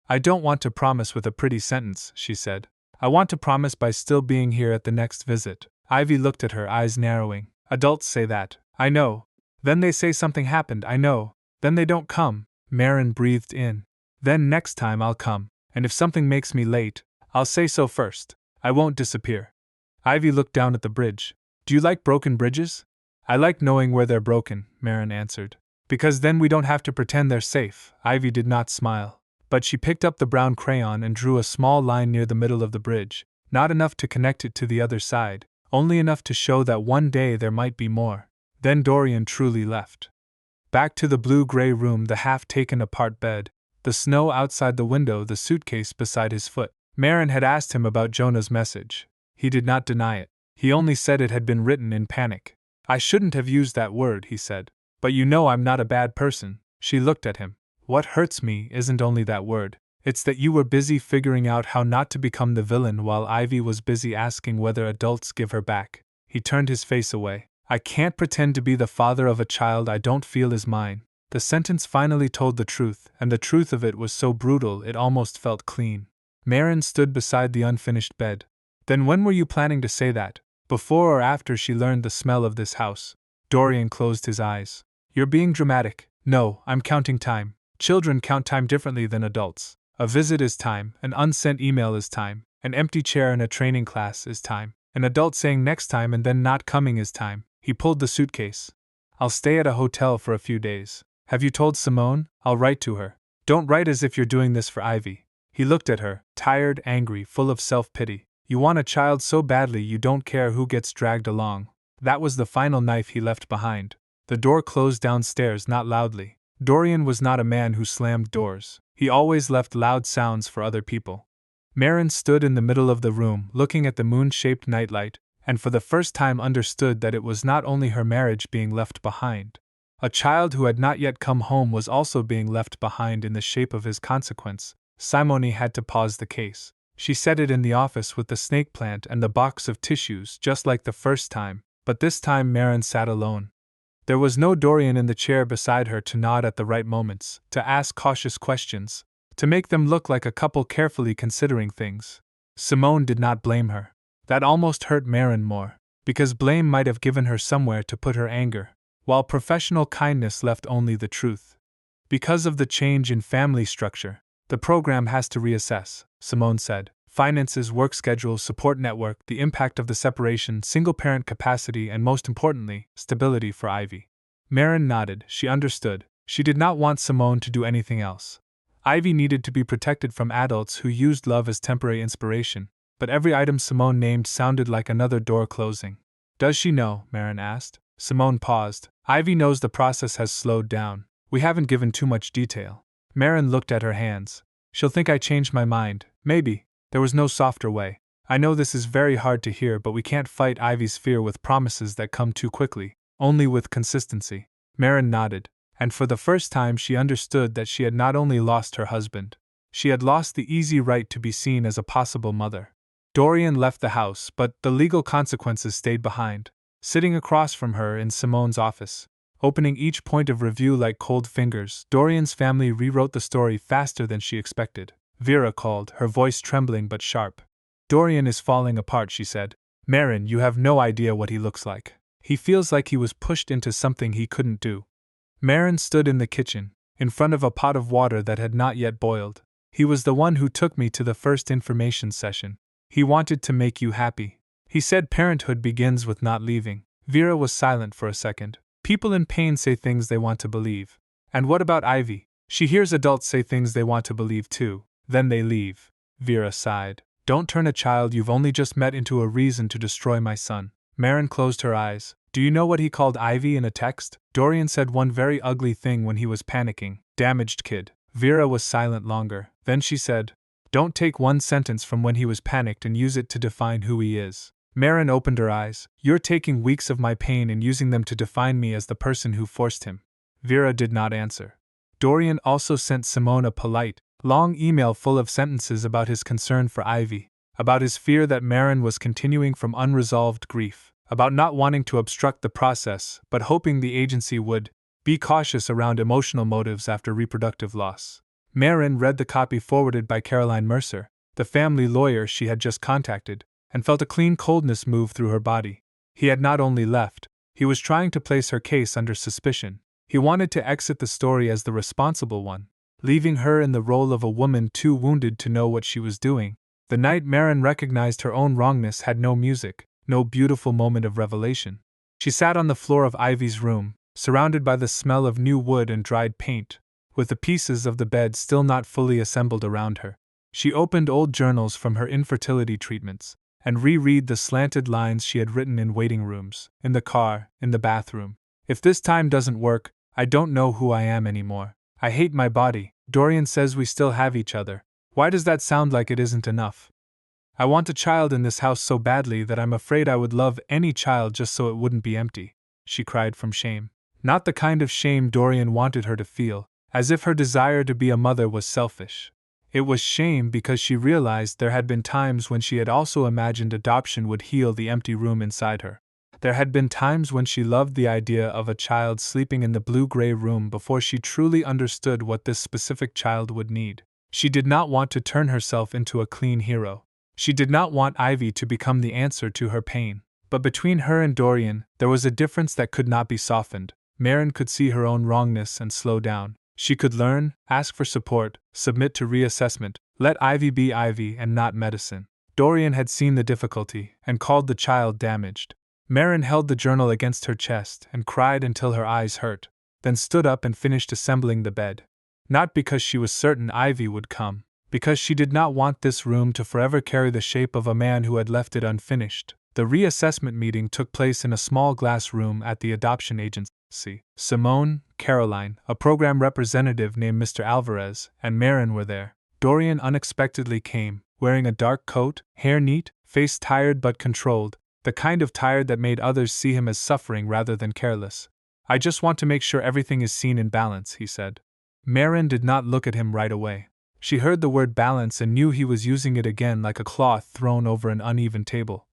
I don't want to promise with a pretty sentence, she said. I want to promise by still being here at the next visit. Ivy looked at her, eyes narrowing. Adults say that. I know. Then they say something happened, I know. Then they don't come. Maren breathed in. Then next time I'll come, and if something makes me late, I'll say so first. I won't disappear. Ivy looked down at the bridge. Do you like broken bridges? I like knowing where they're broken, Maren answered. Because then we don't have to pretend they're safe. Ivy did not smile. But she picked up the brown crayon and drew a small line near the middle of the bridge, not enough to connect it to the other side, only enough to show that one day there might be more. Then Dorian truly left. Back to the blue-gray room, the half-taken-apart bed, the snow outside the window, the suitcase beside his foot. Maren had asked him about Jonah's message. He did not deny it. He only said it had been written in panic. "I shouldn't have used that word," he said. "But you know I'm not a bad person." She looked at him. "What hurts me isn't only that word. It's that you were busy figuring out how not to become the villain while Ivy was busy asking whether adults give her back." He turned his face away. "I can't pretend to be the father of a child I don't feel is mine." The sentence finally told the truth, and the truth of it was so brutal it almost felt clean. Maren stood beside the unfinished bed. "Then when were you planning to say that? Before or after she learned the smell of this house?" Dorian closed his eyes. "You're being dramatic." "No, I'm counting time. Children count time differently than adults. A visit is time, an unsent email is time, an empty chair in a training class is time, an adult saying next time and then not coming is time." He pulled the suitcase. "I'll stay at a hotel for a few days. Have you told Simone? I'll write to her." "Don't write as if you're doing this for Ivy." He looked at her, tired, angry, full of self-pity. "You want a child so badly you don't care who gets dragged along." That was the final knife he left behind. The door closed downstairs, not loudly. Dorian was not a man who slammed doors. He always left loud sounds for other people. Maren stood in the middle of the room, looking at the moon-shaped nightlight, and for the first time understood that it was not only her marriage being left behind. A child who had not yet come home was also being left behind in the shape of his consequence. Simone had to pause the case. She set it in the office with the snake plant and the box of tissues just like the first time, but this time Maren sat alone. There was no Dorian in the chair beside her to nod at the right moments, to ask cautious questions, to make them look like a couple carefully considering things. Simone did not blame her. That almost hurt Maren more, because blame might have given her somewhere to put her anger, while professional kindness left only the truth. "Because of the change in family structure, the program has to reassess," Simone said. "Finances, work schedule, support network, the impact of the separation, single-parent capacity, and most importantly, stability for Ivy." Maren nodded. She understood. She did not want Simone to do anything else. Ivy needed to be protected from adults who used love as temporary inspiration, but every item Simone named sounded like another door closing. "Does she know?" Maren asked. Simone paused. "Ivy knows the process has slowed down. We haven't given too much detail." Maren looked at her hands. "She'll think I changed my mind, maybe." There was no softer way. "I know this is very hard to hear, but we can't fight Ivy's fear with promises that come too quickly, only with consistency." Maren nodded, and for the first time she understood that she had not only lost her husband, she had lost the easy right to be seen as a possible mother. Dorian left the house, but the legal consequences stayed behind. Sitting across from her in Simone's office, opening each point of review like cold fingers, Dorian's family rewrote the story faster than she expected. Vera called, her voice trembling but sharp. "Dorian is falling apart," she said. "Maren, you have no idea what he looks like. He feels like he was pushed into something he couldn't do." Maren stood in the kitchen, in front of a pot of water that had not yet boiled. "He was the one who took me to the first information session. He wanted to make you happy. He said parenthood begins with not leaving." Vera was silent for a second. "People in pain say things they want to believe. And what about Ivy? She hears adults say things they want to believe too. Then they leave." Vera sighed. "Don't turn a child you've only just met into a reason to destroy my son." Maren closed her eyes. "Do you know what he called Ivy in a text? Dorian said one very ugly thing when he was panicking. Damaged kid." Vera was silent longer. Then she said, "Don't take one sentence from when he was panicked and use it to define who he is." Maren opened her eyes. "You're taking weeks of my pain and using them to define me as the person who forced him." Vera did not answer. Dorian also sent Simone a polite, long email full of sentences about his concern for Ivy, about his fear that Maren was continuing from unresolved grief, about not wanting to obstruct the process but hoping the agency would be cautious around emotional motives after reproductive loss. Maren read the copy forwarded by Caroline Mercer, the family lawyer she had just contacted, and felt a clean coldness move through her body. He had not only left, he was trying to place her case under suspicion. He wanted to exit the story as the responsible one, leaving her in the role of a woman too wounded to know what she was doing. The night Maren recognized her own wrongness had no music, no beautiful moment of revelation. She sat on the floor of Ivy's room, surrounded by the smell of new wood and dried paint, with the pieces of the bed still not fully assembled around her. She opened old journals from her infertility treatments, and reread the slanted lines she had written in waiting rooms, in the car, in the bathroom. If this time doesn't work, I don't know who I am anymore. I hate my body. Dorian says we still have each other. Why does that sound like it isn't enough? I want a child in this house so badly that I'm afraid I would love any child just so it wouldn't be empty, she cried from shame. Not the kind of shame Dorian wanted her to feel, as if her desire to be a mother was selfish. It was shame because she realized there had been times when she had also imagined adoption would heal the empty room inside her. There had been times when she loved the idea of a child sleeping in the blue-gray room before she truly understood what this specific child would need. She did not want to turn herself into a clean hero. She did not want Ivy to become the answer to her pain. But between her and Dorian, there was a difference that could not be softened. Maren could see her own wrongness and slow down. She could learn, ask for support, submit to reassessment, let Ivy be Ivy and not medicine. Dorian had seen the difficulty and called the child damaged. Maren held the journal against her chest and cried until her eyes hurt, then stood up and finished assembling the bed. Not because she was certain Ivy would come, because she did not want this room to forever carry the shape of a man who had left it unfinished. The reassessment meeting took place in a small glass room at the adoption agency. Simone, Caroline, a program representative named Mr. Alvarez, and Maren were there. Dorian unexpectedly came, wearing a dark coat, hair neat, face tired but controlled, the kind of tired that made others see him as suffering rather than careless. I just want to make sure everything is seen in balance, he said. Maren did not look at him right away. She heard the word balance and knew he was using it again like a cloth thrown over an uneven table.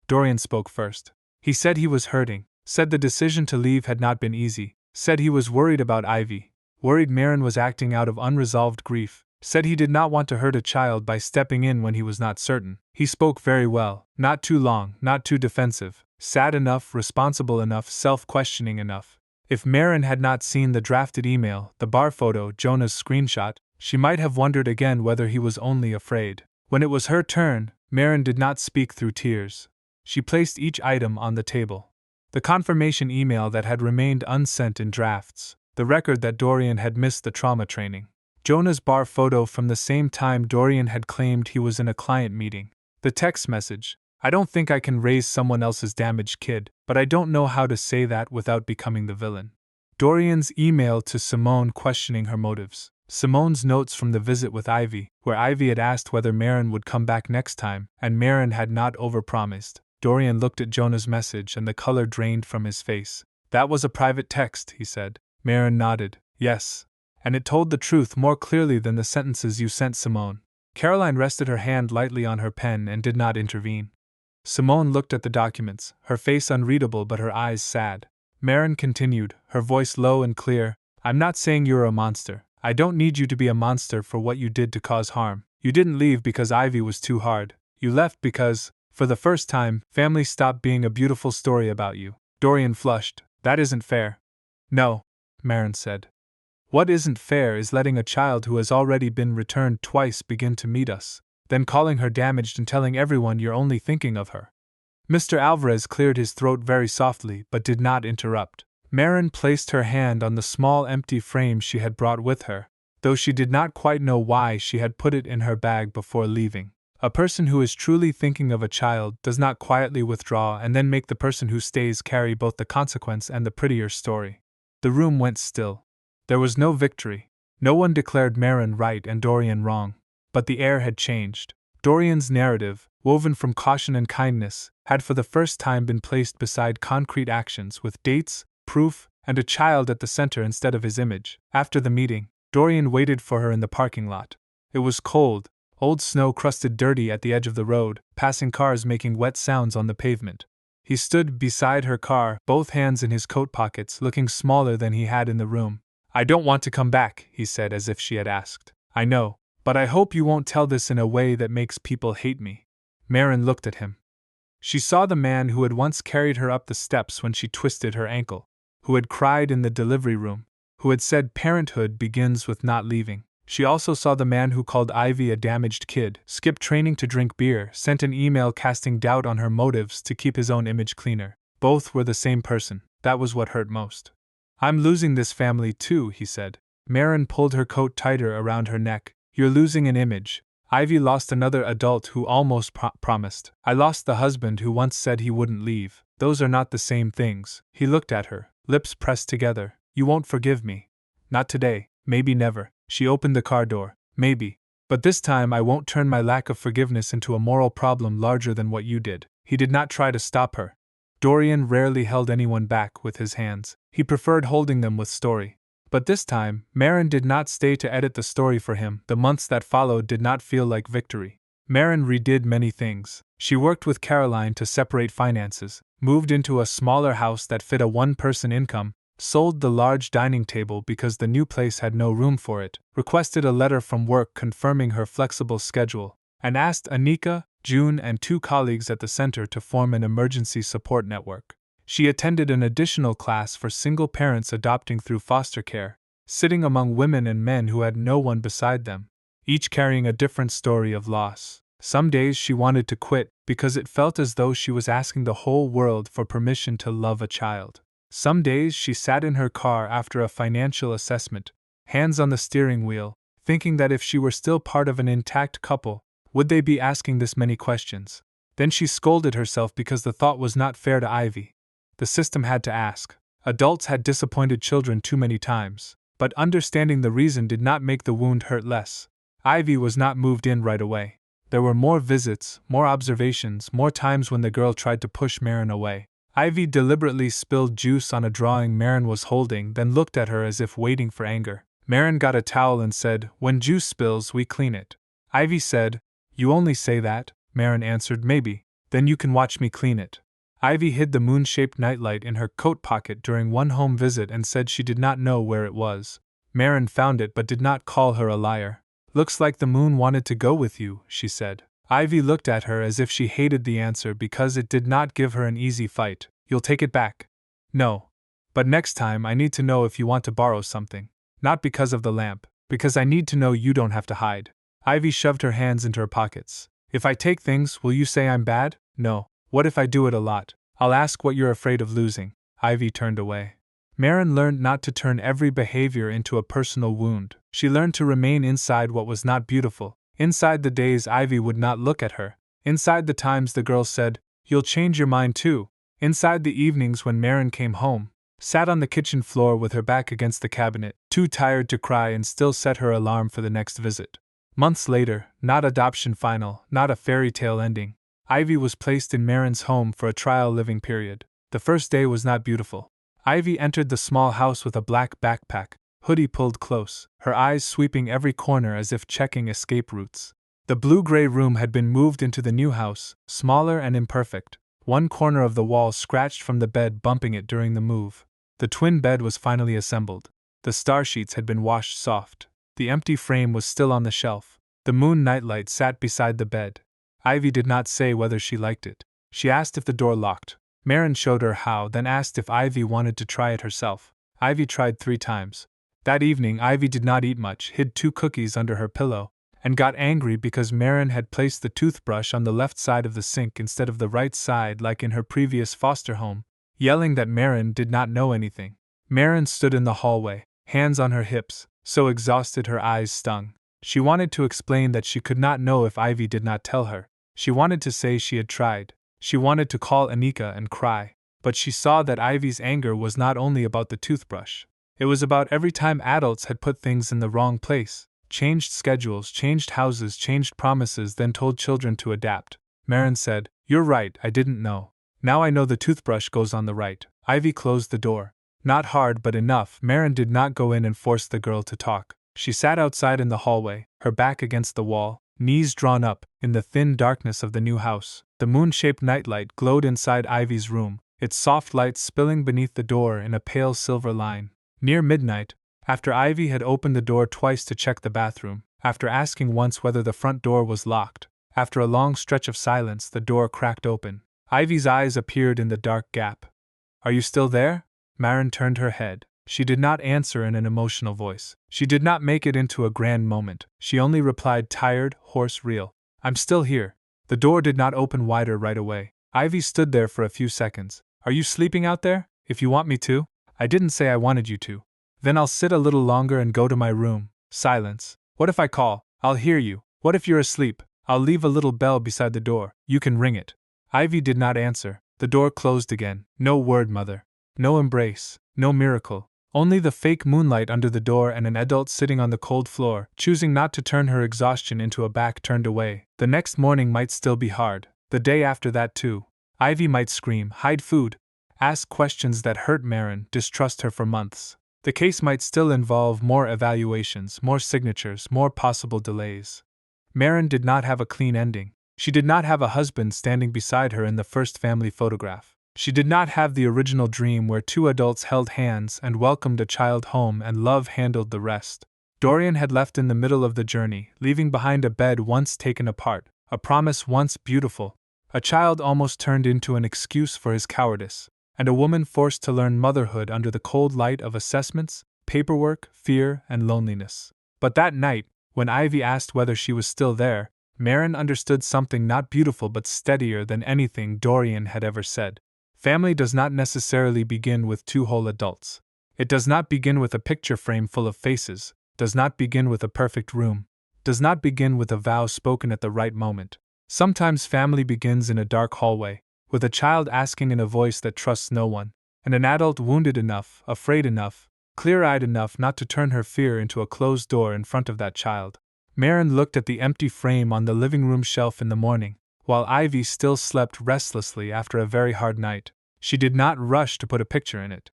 Dorian spoke first. He said he was hurting, said the decision to leave had not been easy, said he was worried about Ivy, worried Maren was acting out of unresolved grief, said he did not want to hurt a child by stepping in when he was not certain. He spoke very well, not too long, not too defensive, sad enough, responsible enough, self-questioning enough. If Maren had not seen the drafted email, the bar photo, Jonah's screenshot, she might have wondered again whether he was only afraid. When it was her turn, Maren did not speak through tears. She placed each item on the table. The confirmation email that had remained unsent in drafts, the record that Dorian had missed the trauma training, Jonah's bar photo from the same time Dorian had claimed he was in a client meeting, the text message, I don't think I can raise someone else's damaged kid, but I don't know how to say that without becoming the villain. Dorian's email to Simone questioning her motives, Simone's notes from the visit with Ivy, where Ivy had asked whether Maren would come back next time, and Maren had not overpromised. Dorian looked at Jonah's message and the color drained from his face. That was a private text, he said. Maren nodded. Yes. And it told the truth more clearly than the sentences you sent, Simone. Caroline rested her hand lightly on her pen and did not intervene. Simone looked at the documents, her face unreadable but her eyes sad. Maren continued, her voice low and clear, I'm not saying you're a monster. I don't need you to be a monster for what you did to cause harm. You didn't leave because Ivy was too hard. You left because, for the first time, family stopped being a beautiful story about you. Dorian flushed. That isn't fair. No, Maren said. What isn't fair is letting a child who has already been returned twice begin to meet us, then calling her damaged and telling everyone you're only thinking of her. Mr. Alvarez cleared his throat very softly but did not interrupt. Maren placed her hand on the small empty frame she had brought with her, though she did not quite know why she had put it in her bag before leaving. A person who is truly thinking of a child does not quietly withdraw and then make the person who stays carry both the consequence and the prettier story. The room went still. There was no victory. No one declared Maren right and Dorian wrong. But the air had changed. Dorian's narrative, woven from caution and kindness, had for the first time been placed beside concrete actions with dates, proof, and a child at the center instead of his image. After the meeting, Dorian waited for her in the parking lot. It was cold, old snow crusted dirty at the edge of the road, passing cars making wet sounds on the pavement. He stood beside her car, both hands in his coat pockets, looking smaller than he had in the room. I don't want to come back, he said as if she had asked. I know, but I hope you won't tell this in a way that makes people hate me. Maren looked at him. She saw the man who had once carried her up the steps when she twisted her ankle, who had cried in the delivery room, who had said parenthood begins with not leaving. She also saw the man who called Ivy a damaged kid, skipped training to drink beer, sent an email casting doubt on her motives to keep his own image cleaner. Both were the same person. That was what hurt most. I'm losing this family too, he said. Maren pulled her coat tighter around her neck. You're losing an image. Ivy lost another adult who almost promised. I lost the husband who once said he wouldn't leave. Those are not the same things. He looked at her, lips pressed together. You won't forgive me. Not today, maybe never. She opened the car door. Maybe. But this time I won't turn my lack of forgiveness into a moral problem larger than what you did. He did not try to stop her. Dorian rarely held anyone back with his hands. He preferred holding them with story. But this time, Maren did not stay to edit the story for him. The months that followed did not feel like victory. Maren redid many things. She worked with Caroline to separate finances, moved into a smaller house that fit a one-person income, sold the large dining table because the new place had no room for it, requested a letter from work confirming her flexible schedule, and asked Anika, June, and 2 colleagues at the center to form an emergency support network. She attended an additional class for single parents adopting through foster care, sitting among women and men who had no one beside them, each carrying a different story of loss. Some days she wanted to quit because it felt as though she was asking the whole world for permission to love a child. Some days she sat in her car after a financial assessment, hands on the steering wheel, thinking that if she were still part of an intact couple, would they be asking this many questions? Then she scolded herself because the thought was not fair to Ivy. The system had to ask. Adults had disappointed children too many times, but understanding the reason did not make the wound hurt less. Ivy was not moved in right away. There were more visits, more observations, more times when the girl tried to push Maren away. Ivy deliberately spilled juice on a drawing Maren was holding, then looked at her as if waiting for anger. Maren got a towel and said, "When juice spills, we clean it." Ivy said, "You only say that." Maren answered, "Maybe. Then you can watch me clean it." Ivy hid the moon-shaped nightlight in her coat pocket during one home visit and said she did not know where it was. Maren found it but did not call her a liar. "Looks like the moon wanted to go with you," she said. Ivy looked at her as if she hated the answer because it did not give her an easy fight. "You'll take it back?" "No. But next time I need to know if you want to borrow something. Not because of the lamp, because I need to know you don't have to hide." Ivy shoved her hands into her pockets. "If I take things, will you say I'm bad?" "No. What if I do it a lot? I'll ask what you're afraid of losing." Ivy turned away. Maren learned not to turn every behavior into a personal wound. She learned to remain inside what was not beautiful, inside the days Ivy would not look at her, inside the times the girl said, "You'll change your mind too," inside the evenings when Maren came home, sat on the kitchen floor with her back against the cabinet, too tired to cry and still set her alarm for the next visit. Months later, not adoption final, not a fairy tale ending, Ivy was placed in Maren's home for a trial living period. The first day was not beautiful. Ivy entered the small house with a black backpack, hoodie pulled close, her eyes sweeping every corner as if checking escape routes. The blue-gray room had been moved into the new house, smaller and imperfect, one corner of the wall scratched from the bed bumping it during the move. The twin bed was finally assembled. The star sheets had been washed soft. The empty frame was still on the shelf. The moon nightlight sat beside the bed. Ivy did not say whether she liked it. She asked if the door locked. Maren showed her how, then asked if Ivy wanted to try it herself. Ivy tried 3 times. That evening Ivy did not eat much, hid 2 cookies under her pillow, and got angry because Maren had placed the toothbrush on the left side of the sink instead of the right side like in her previous foster home, yelling that Maren did not know anything. Maren stood in the hallway, hands on her hips, so exhausted her eyes stung. She wanted to explain that she could not know if Ivy did not tell her. She wanted to say she had tried. She wanted to call Anika and cry. But she saw that Ivy's anger was not only about the toothbrush. It was about every time adults had put things in the wrong place, changed schedules, changed houses, changed promises, then told children to adapt. Maren said, "You're right, I didn't know. Now I know the toothbrush goes on the right." Ivy closed the door. Not hard but enough. Maren did not go in and force the girl to talk. She sat outside in the hallway, her back against the wall, knees drawn up, in the thin darkness of the new house. The moon-shaped nightlight glowed inside Ivy's room, its soft light spilling beneath the door in a pale silver line. Near midnight, after Ivy had opened the door twice to check the bathroom, after asking once whether the front door was locked, after a long stretch of silence, the door cracked open. Ivy's eyes appeared in the dark gap. "Are you still there?" Maren turned her head. She did not answer in an emotional voice. She did not make it into a grand moment. She only replied tired, hoarse, real. "I'm still here." The door did not open wider right away. Ivy stood there for a few seconds. "Are you sleeping out there? If you want me to." "I didn't say I wanted you to." Then I'll sit a little longer and go to my room. Silence. What if I call? I'll hear you. What if you're asleep? I'll leave a little bell beside the door. You can ring it. Ivy did not answer. The door closed again. No word, mother. No embrace. No miracle. Only the fake moonlight under the door and an adult sitting on the cold floor, choosing not to turn her exhaustion into a back turned away. The next morning might still be hard. The day after that too. Ivy might scream, hide food, ask questions that hurt Maren, distrust her for months. The case might still involve more evaluations, more signatures, more possible delays. Maren did not have a clean ending. She did not have a husband standing beside her in the first family photograph. She did not have the original dream where two adults held hands and welcomed a child home and love handled the rest. Dorian had left in the middle of the journey, leaving behind a bed once taken apart, a promise once beautiful, a child almost turned into an excuse for his cowardice, and a woman forced to learn motherhood under the cold light of assessments, paperwork, fear, and loneliness. But that night, when Ivy asked whether she was still there, Maren understood something not beautiful but steadier than anything Dorian had ever said. Family does not necessarily begin with two whole adults. It does not begin with a picture frame full of faces, does not begin with a perfect room, does not begin with a vow spoken at the right moment. Sometimes family begins in a dark hallway, with a child asking in a voice that trusts no one, and an adult wounded enough, afraid enough, clear-eyed enough not to turn her fear into a closed door in front of that child. Maren looked at the empty frame on the living room shelf in the morning, while Ivy still slept restlessly after a very hard night. She did not rush to put a picture in it.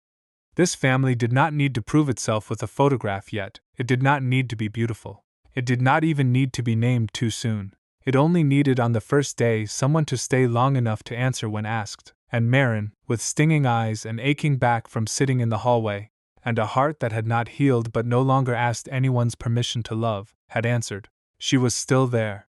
This family did not need to prove itself with a photograph yet. It did not need to be beautiful. It did not even need to be named too soon. It only needed on the first day someone to stay long enough to answer when asked, and Maren, with stinging eyes and aching back from sitting in the hallway, and a heart that had not healed but no longer asked anyone's permission to love, had answered. She was still there.